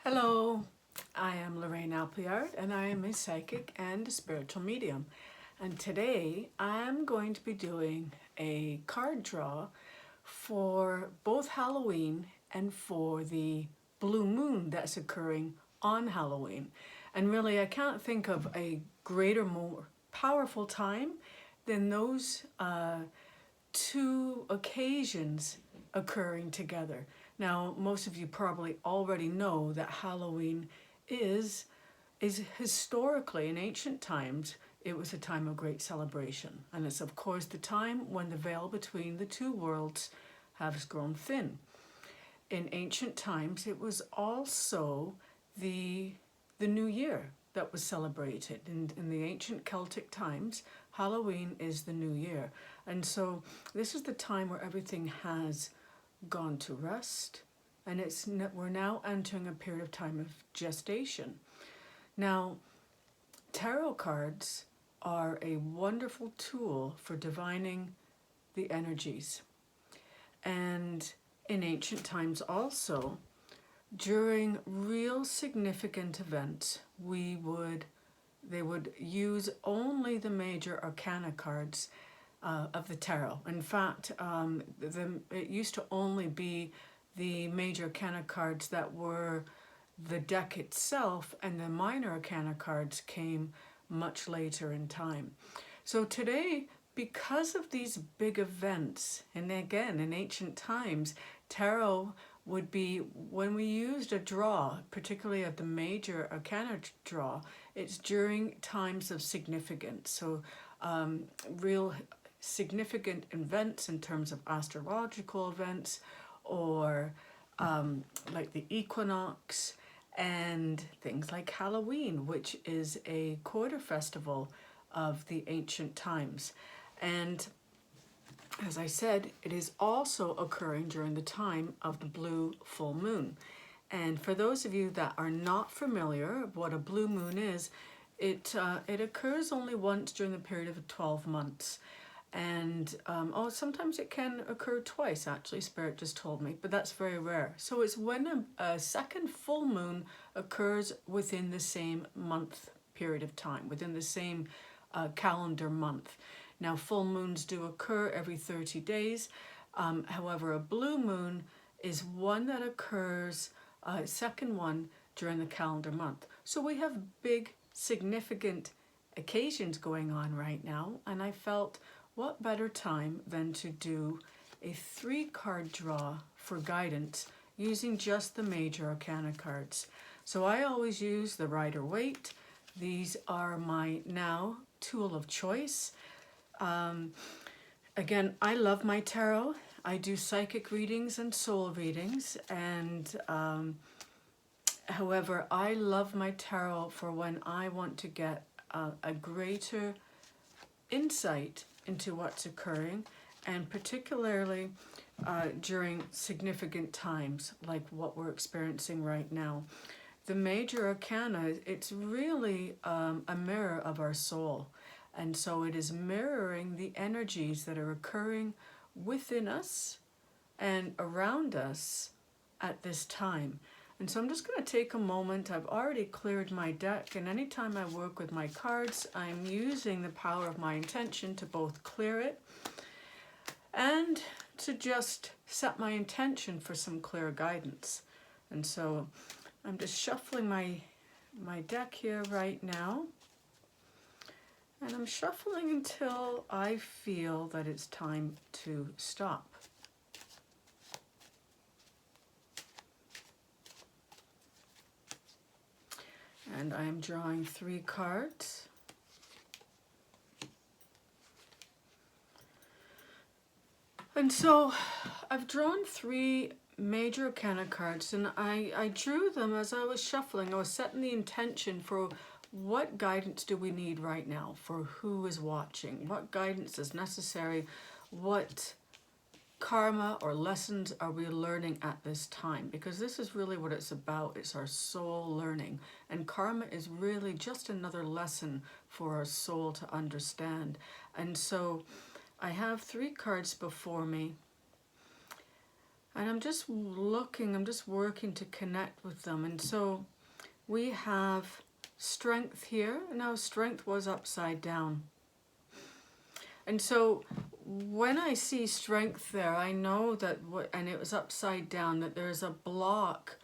Hello, I am Lorraine and I am a psychic and a spiritual medium. And today I'm going to be doing a card draw for both Halloween and for the blue moon that's occurring on Halloween. And really, I can't think of a greater, more powerful time than those two occasions occurring together. Now, most of you probably already know that Halloween is historically, in ancient times, it was a time of great celebration. And it's of course the time when the veil between the two worlds has grown thin. In ancient times, it was also the new year that was celebrated. In the ancient Celtic times, Halloween is the new year. And so this is the time where everything has gone to rest, and we're now entering a period of time of gestation. Now, tarot cards are a wonderful tool for divining the energies. And in ancient times also, during real significant events, they would use only the major arcana cards of the tarot. In fact, it used to only be the major arcana cards that were the deck itself, and the minor arcana cards came much later in time. So today, because of these big events, and again, in ancient times, tarot would be, when we used a draw, particularly of the major arcana draw, it's during times of significance. So real significant events in terms of astrological events, or like the equinox, and things like Halloween, which is a quarter festival of the ancient times. And as I said, it is also occurring during the time of the blue full moon. And for those of you that are not familiar with what a blue moon is, it occurs only once during the period of 12 months. And sometimes it can occur twice, actually, Spirit just told me, but that's very rare. So it's when a second full moon occurs within the same month period of time, within the same calendar month. Now, full moons do occur every 30 days. However, a blue moon is one that occurs, second one, during the calendar month. So we have big, significant occasions going on right now, and I felt, what better time than to do a 3-card draw for guidance using just the major arcana cards. So I always use the Rider-Waite. These are my now tool of choice. Again, I love my tarot. I do psychic readings and soul readings, and however, I love my tarot for when I want to get a greater insight into what's occurring, and particularly during significant times like what we're experiencing right now. The major arcana, it's really a mirror of our soul, and so it is mirroring the energies that are occurring within us and around us at this time. And so I'm just going to take a moment. I've already cleared my deck, and anytime I work with my cards, I'm using the power of my intention to both clear it and to just set my intention for some clear guidance. And so I'm just shuffling my deck here right now, and I'm shuffling until I feel that it's time to stop. And I am drawing 3 cards. And so I've drawn 3 major arcana cards, and I drew them as I was shuffling. I was setting the intention for what guidance do we need right now, for who is watching, what guidance is necessary, what karma or lessons are we learning at this time, because this is really what it's about. It's our soul learning, and karma is really just another lesson for our soul to understand. And so I have 3 cards before me, And I'm just looking, I'm just working to connect with them. And so we have strength here. Now strength was upside down. And so when I see strength there, I know that, and it was upside down, that there's a block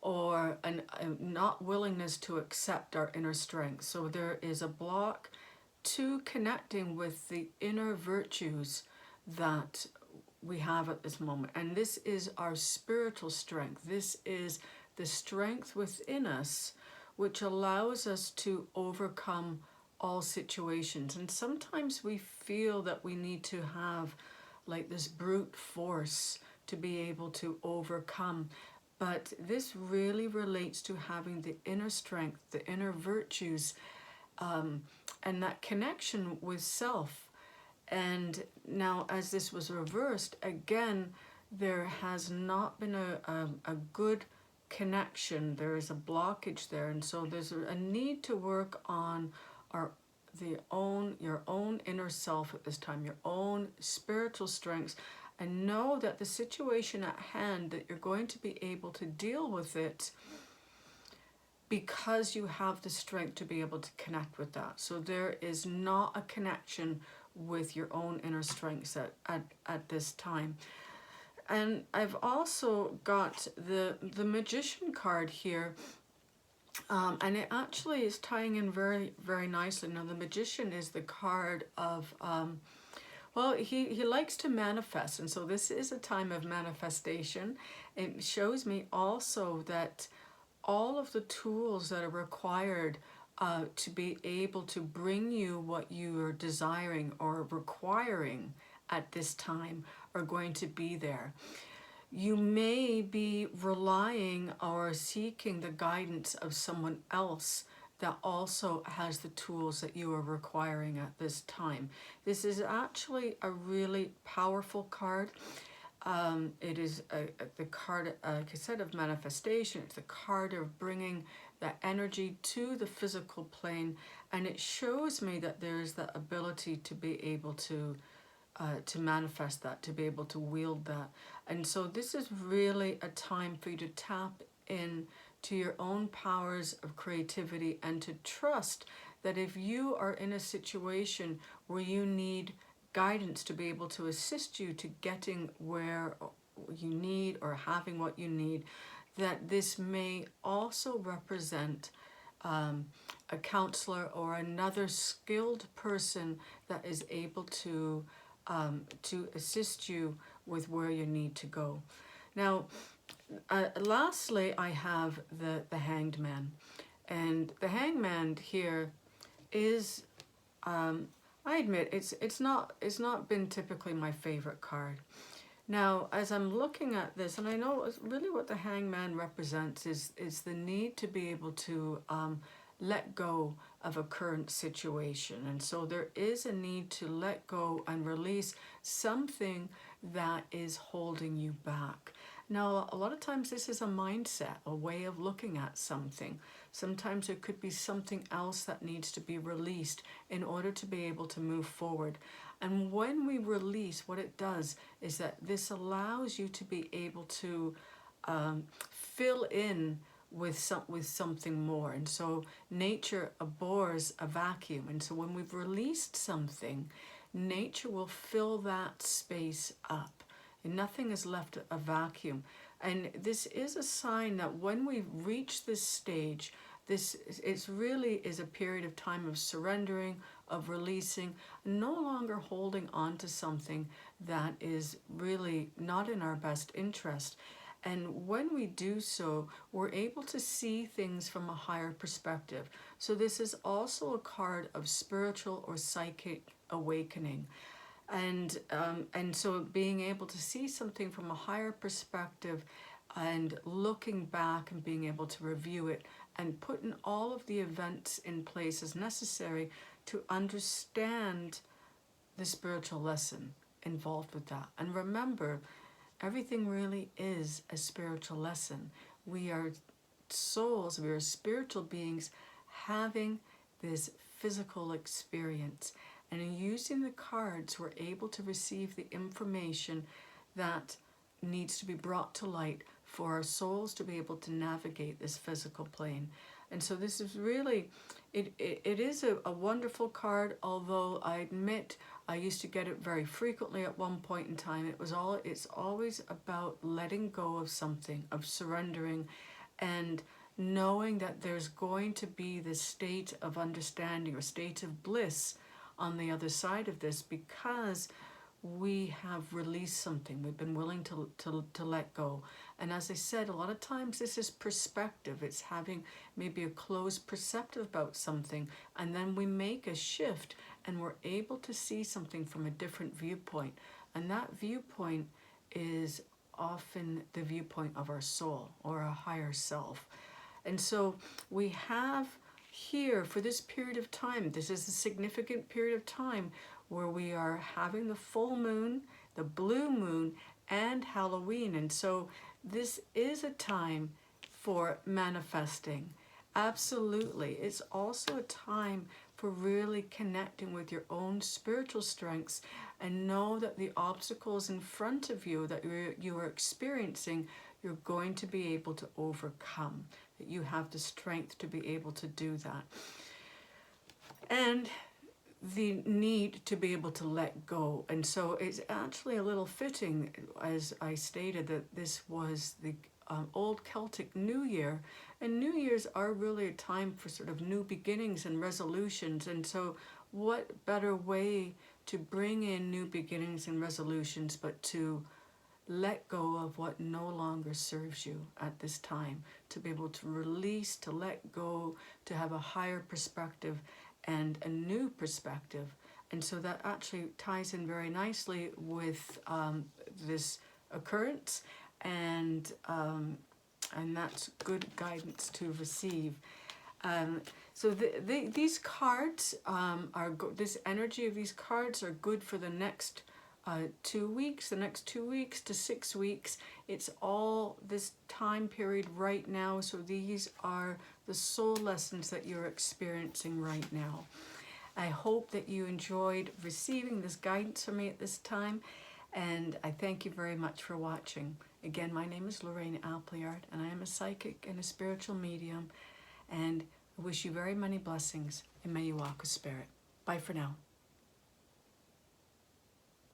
or a not willingness to accept our inner strength. So there is a block to connecting with the inner virtues that we have at this moment. And this is our spiritual strength. This is the strength within us which allows us to overcome all situations. And sometimes we feel that we need to have like this brute force to be able to overcome. But this really relates to having the inner strength, the inner virtues, and that connection with self. And now as this was reversed, again, there has not been a good connection. There is a blockage there. And so there's a need to work on your own inner self at this time, your own spiritual strengths, and know that the situation at hand, that you're going to be able to deal with it because you have the strength to be able to connect with that. So there is not a connection with your own inner strengths at this time. And I've also got the Magician card here, and it actually is tying in very, very nicely. Now the Magician is the card of, well, he likes to manifest, and so this is a time of manifestation. It shows me also that all of the tools that are required to be able to bring you what you are desiring or requiring at this time are going to be there. You may be relying or seeking the guidance of someone else that also has the tools that you are requiring at this time. This is actually a really powerful card. It is the card, like I said, of manifestation. It's the card of bringing that energy to the physical plane, and it shows me that there is the ability to be able to manifest that, to be able to wield that. And so this is really a time for you to tap in to your own powers of creativity and to trust that if you are in a situation where you need guidance to be able to assist you to getting where you need or having what you need, that this may also represent a counselor or another skilled person that is able to assist you with where you need to go. Now, lastly, I have the Hanged Man. And the Hanged Man here is, I admit, it's not been typically my favorite card. Now, as I'm looking at this, and I know really what the Hanged Man represents is the need to be able to let go of a current situation. And so there is a need to let go and release something that is holding you back. Now, a lot of times this is a mindset, a way of looking at something. Sometimes it could be something else that needs to be released in order to be able to move forward. And when we release, what it does is that this allows you to be able to fill in with something more. And so nature abhors a vacuum. And so when we've released something, nature will fill that space up. And nothing is left a vacuum. And this is a sign that when we reach this stage, it really is a period of time of surrendering, of releasing, no longer holding on to something that is really not in our best interest. And when we do so, we're able to see things from a higher perspective. So this is also a card of spiritual or psychic awakening. And so being able to see something from a higher perspective and looking back and being able to review it and putting all of the events in place as necessary to understand the spiritual lesson involved with that. And remember, everything really is a spiritual lesson. We are souls, we are spiritual beings having this physical experience. And in using the cards, we're able to receive the information that needs to be brought to light for our souls to be able to navigate this physical plane. And so this is really, it is a wonderful card, although I admit I used to get it very frequently at one point in time. It's always about letting go of something, of surrendering, and knowing that there's going to be this state of understanding or state of bliss on the other side of this, because we have released something. We've been willing to let go. And as I said, a lot of times this is perspective. It's having maybe a closed perceptive about something, and then we make a shift and we're able to see something from a different viewpoint. And that viewpoint is often the viewpoint of our soul or our higher self. And so we have here, for this period of time, this is a significant period of time where we are having the full moon, the blue moon, and Halloween. And so this is a time for manifesting. Absolutely. It's also a time for really connecting with your own spiritual strengths, and know that the obstacles in front of you that you are experiencing, you're going to be able to overcome, that you have the strength to be able to do that. And the need to be able to let go. And so it's actually a little fitting, as I stated, that this was the old Celtic New Year, and New Year's are really a time for sort of new beginnings and resolutions. And so what better way to bring in new beginnings and resolutions but to let go of what no longer serves you at this time, to be able to release, to let go, to have a higher perspective and a new perspective. And so that actually ties in very nicely with this occurrence, and that's good guidance to receive. So these cards this energy of these cards are good for the next 2 weeks, the next 2 weeks to 6 weeks. It's all this time period right now. So these are the soul lessons that you're experiencing right now. I hope that you enjoyed receiving this guidance from me at this time, and I thank you very much for watching. Again, my name is Lorraine Appleyard, and I am a psychic and a spiritual medium, and I wish you very many blessings, and may you walk with spirit. Bye for now.